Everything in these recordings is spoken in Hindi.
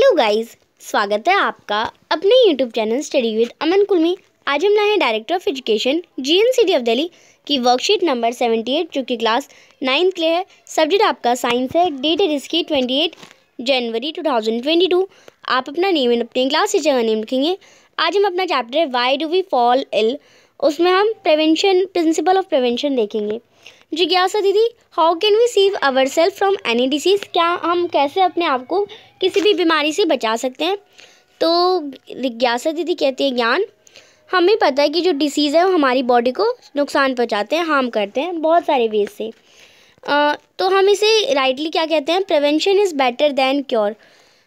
हेलो गाइस, स्वागत है आपका अपने यूट्यूब चैनल स्टडी विद अमन कुल में। आज हम लाए हैं director of education GNCT of Delhi की वर्कशीट नंबर 78 जो कि क्लास 9th के लिए है। सब्जेक्ट आपका साइंस है। डेट है जिसकी 28 जनवरी 2022। आप अपना नेम एंड अपनी क्लास की जगह नेम लिखेंगे। आज हम अपना चैप्टर है why do we fall ill, उसमें हम प्रिंसिपल ऑफ प्रिवेंशन देखेंगे। जिज्ञासा दीदी, how can we save our self from any disease, क्या हम कैसे अपने आप को किसी भी बीमारी से बचा सकते हैं। तो जिज्ञासा दीदी कहती है ज्ञान, हमें पता है कि जो डिसीज़ है वो हमारी बॉडी को नुकसान पहुंचाते हैं, हार्म करते हैं बहुत सारे वेज से। तो हम इसे राइटली क्या कहते हैं, prevention is better than cure.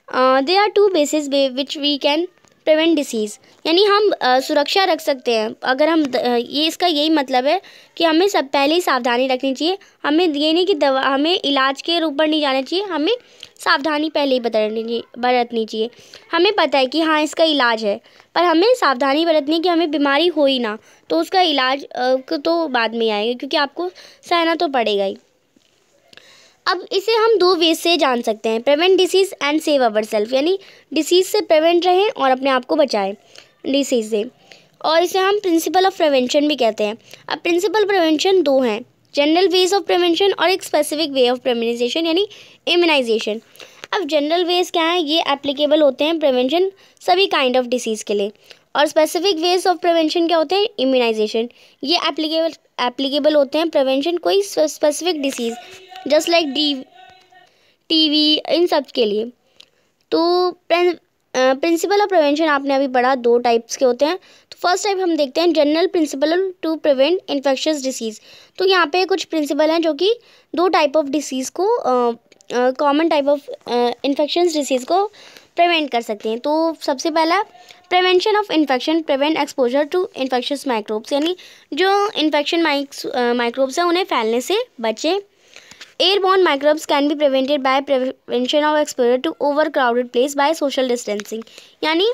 There are two basis which we can prevent disease, यानी हम सुरक्षा रख सकते हैं अगर हम ये इसका यही मतलब है कि हमें सब पहले ही सावधानी रखनी चाहिए। हमें ये नहीं कि दवा हमें इलाज के ऊपर नहीं जाना चाहिए, हमें सावधानी पहले ही बरतनी चाहिए। हमें पता है कि हाँ इसका इलाज है, पर हमें सावधानी बरतनी है कि हमें बीमारी हो ही ना, तो उसका इलाज तो बाद में आएगा क्योंकि आपको सहना तो पड़ेगा ही। अब इसे हम दो वे से जान सकते हैं, prevent disease and save our self, यानी डिसीज़ से प्रिवेंट रहें और अपने आप को बचाएं डिसीज़ से, और इसे हम प्रिंसिपल ऑफ प्रिवेंशन भी कहते हैं। अब प्रिंसिपल प्रिवेंशन दो हैं, जनरल वेज ऑफ प्रिवेंशन और एक स्पेसिफिक वे ऑफ प्रिवेंशन यानी इम्यूनाइजेशन। अब जनरल वेज क्या है, ये एप्लीकेबल होते हैं प्रिवेंशन सभी काइंड ऑफ डिसीज़ के लिए, और स्पेसिफिक वेज ऑफ प्रिवेंशन क्या होते हैं, इम्यूनाइजेशन, ये एप्लीकेबल होते हैं प्रिवेंशन कोई specific disease just like TV इन सब के लिए। तो प्रिंसिपल ऑफ प्रिवेंशन आपने अभी पढ़ा, दो टाइप्स के होते हैं। तो फर्स्ट टाइप हम देखते हैं general principle to prevent infectious disease. तो यहाँ पे कुछ प्रिंसिपल हैं जो कि दो टाइप ऑफ डिसीज़ को common type of infections disease को प्रिवेंट कर सकते हैं। तो सबसे पहला prevention of infection, prevent exposure to infectious microbes, यानी जो इन्फेक्शन माइक्रोब्स हैं उन्हें फैलने से बचें। Airborne microbes can be prevented by prevention of exposure to overcrowded place by social distancing, यानी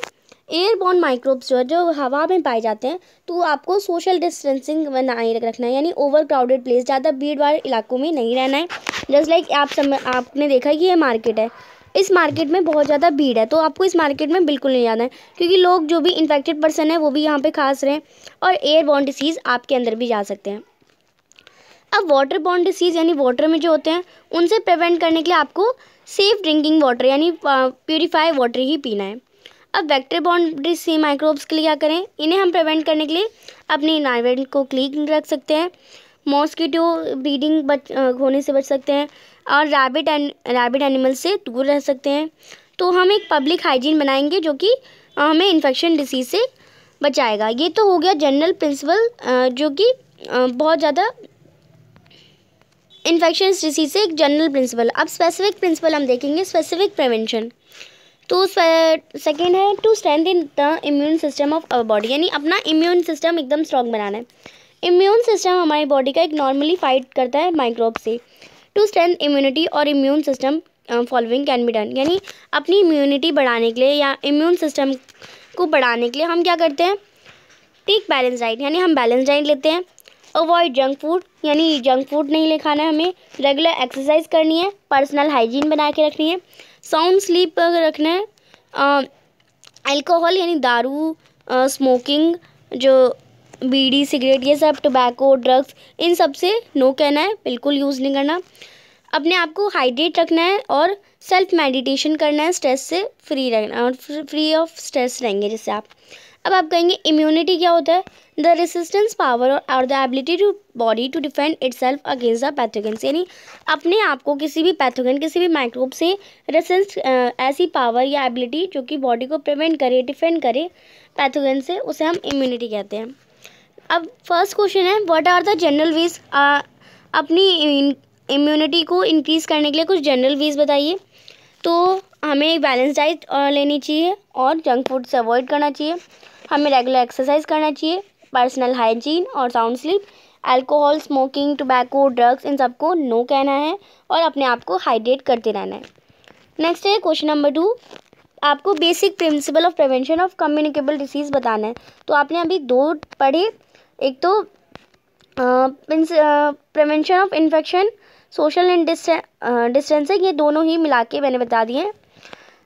एयरबॉर्न माइक्रोब्स जो हवा में पाए जाते हैं तो आपको सोशल डिस्टेंसिंग बनाए रखना है, यानी ओवर क्राउडेड प्लेस, ज़्यादा भीड़ भाड़ इलाकों में नहीं रहना है। जस्ट लाइक आपने देखा कि ये मार्केट है, इस मार्केट में बहुत ज़्यादा भीड़ है तो आपको इस मार्केट में बिल्कुल नहीं जाना है क्योंकि लोग जो भी इन्फेक्टेड पर्सन है वो भी यहाँ पे खास रहे हैं और एयरबॉर्न डिसीज़ आपके अंदर भी जा सकते हैं। अब वाटर बॉर्न डिसीज़ यानी वाटर में जो होते हैं उनसे प्रिवेंट करने के लिए आपको सेफ़ ड्रिंकिंग वाटर यानी प्यूरीफाई वाटर ही पीना है। अब वेक्टर बॉर्न डिसीज माइक्रोब्स के लिए क्या करें, इन्हें हम प्रिवेंट करने के लिए अपने इन्वायरमेंट को क्लीन रख सकते हैं, मॉस्किटो ब्रीडिंग होने से बच सकते हैं और रैबिट एनिमल से दूर रह सकते हैं। तो हम एक पब्लिक हाइजीन बनाएंगे जो कि हमें इन्फेक्शन डिसीज़ से बचाएगा। ये तो हो गया जनरल प्रिंसिपल जो कि बहुत ज़्यादा इन्फेक्शंस डिसीज से एक जनरल प्रिंसिपल। अब स्पेसिफिक प्रिंसिपल हम देखेंगे, स्पेसिफिक प्रिवेंशन। तो सेकेंड है to strengthen the immune system of our body, यानी अपना इम्यून सिस्टम एकदम स्ट्रॉन्ग बनाना है। इम्यून सिस्टम हमारी बॉडी का एक नॉर्मली फाइट करता है माइक्रोब से। टू स्ट्रेंथ इम्यूनिटी और immune system following can be done, यानी अपनी इम्यूनिटी बढ़ाने के लिए या इम्यून सिस्टम को बढ़ाने के लिए हम क्या करते हैं, टेक बैलेंस डाइट, यानी हम बैलेंस डाइट लेते हैं। अवॉइड जंक फूड, यानी जंक फूड नहीं ले खाना है हमें। रेगुलर एक्सरसाइज करनी है, पर्सनल हाइजीन बना के रखनी है, साउंड स्लीप रखना है। अल्कोहल यानी दारू, स्मोकिंग, जो बीड़ी सिगरेट ये सब, टोबैको ड्रग्स, इन सब से नो कहना है, बिल्कुल यूज़ नहीं करना। अपने आप को हाइड्रेट रखना है और सेल्फ मेडिटेशन करना है, स्ट्रेस से फ्री रहना और फ्री ऑफ स्ट्रेस रहेंगे जिससे आप। अब आप कहेंगे इम्यूनिटी क्या होता है, द रेसिस्टेंस पावर और the ability to body to defend itself against the pathogens, यानी अपने आप को किसी भी पैथोजन किसी भी माइक्रोब से रेसिस्ट ऐसी पावर या एबिलिटी जो कि बॉडी को प्रिवेंट करे, डिफेंड करे पैथोजन से, उसे हम इम्यूनिटी कहते हैं। अब फर्स्ट क्वेश्चन है, what are the general ways, अपनी इम्यूनिटी को इंक्रीज़ करने के लिए कुछ जनरल वेज बताइए। तो हमें बैलेंस डाइट लेनी चाहिए और जंक फूड से अवॉइड करना चाहिए, हमें रेगुलर एक्सरसाइज करना चाहिए, पर्सनल हाइजीन और sound sleep, alcohol, smoking, tobacco, drugs, इन सबको नो कहना है और अपने आप को हाइड्रेट करते रहना है। नेक्स्ट है क्वेश्चन नंबर 2, आपको basic principle of prevention communicable disease बताना है। तो आपने अभी दो पढ़े, एक तो prevention of infection, social and distancing, ये दोनों ही मिला के मैंने बता दिए हैं।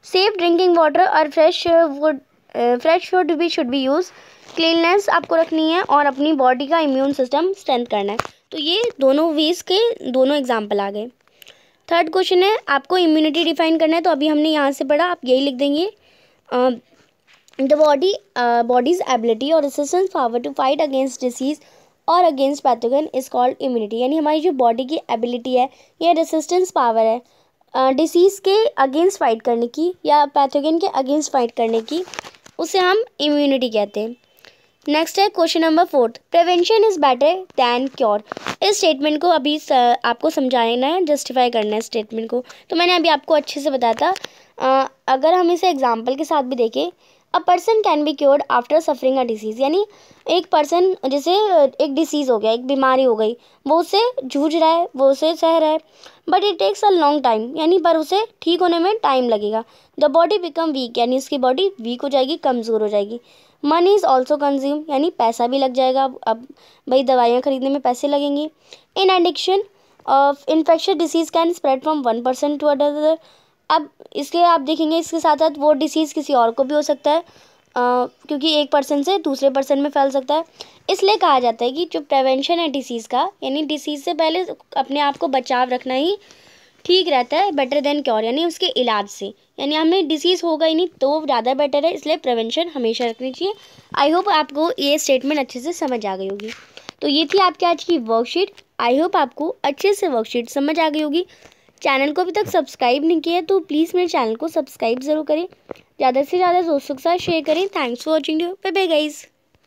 सेफ ड्रिंकिंग वाटर और फ्रेश फूड भी शुड बी यूज़। क्लीननेस आपको रखनी है और अपनी बॉडी का इम्यून सिस्टम स्ट्रेंथ करना है। तो ये दोनों वेज के दोनों एग्जाम्पल आ गए। थर्ड क्वेश्चन है, आपको इम्यूनिटी डिफाइन करना है। तो अभी हमने यहाँ से पढ़ा, आप यही लिख देंगे, द बॉडीज एबिलिटी और resistance power to fight against disease और against pathogen is called immunity. यानी हमारी जो बॉडी की एबिलिटी है या रेसिस्टेंस पावर है डिसीज़ के अगेंस्ट फाइट करने की या पैथोजन के अगेंस्ट फाइट करने की, उसे हम इम्यूनिटी कहते हैं। नेक्स्ट है question number 4, prevention is better than cure. इस स्टेटमेंट को अभी आपको समझाना है, जस्टिफाई करना है स्टेटमेंट को। तो मैंने अभी आपको अच्छे से बताया था। अगर हम इसे एग्जांपल के साथ भी देखें, a person can be cured after suffering a disease. यानी एक पर्सन, जैसे एक डिसीज़ हो गया, एक बीमारी हो गई, वो उससे जूझ रहा है, वो उसे सह रहा है, but it takes a long time, यानी पर उसे ठीक होने में टाइम लगेगा। द बॉडी बिकम वीक, यानी उसकी बॉडी वीक हो जाएगी, कमज़ोर हो जाएगी। मनी इज़ ऑल्सो कंज्यूम, यानी पैसा भी लग जाएगा। अब भाई दवाइयाँ खरीदने में पैसे लगेंगे। In addiction of infectious disease can spread from one person to other. अब इसके आप देखेंगे, इसके साथ साथ वो डिसीज़ किसी और को भी हो सकता है, क्योंकि एक पर्सन से दूसरे पर्सन में फैल सकता है। इसलिए कहा जाता है कि जो प्रिवेंशन है डिसीज़ का, यानी डिसीज़ से पहले अपने आप को बचाव रखना ही ठीक रहता है, बेटर देन क्योर, यानी उसके इलाज से। यानी हमें डिसीज़ होगा ही नहीं तो ज़्यादा बेटर है, इसलिए प्रिवेंशन हमेशा रखनी चाहिए। आई होप आपको ये स्टेटमेंट अच्छे से समझ आ गई होगी। तो ये थी आपकी आज की वर्कशीट। आई होप आपको अच्छे से वर्कशीट समझ आ गई होगी। चैनल को अभी तक सब्सक्राइब नहीं किया है तो प्लीज़ मेरे चैनल को सब्सक्राइब ज़रूर करें, ज़्यादा से ज़्यादा दोस्तों के साथ शेयर करें। Thanks for watching, bye bye guys.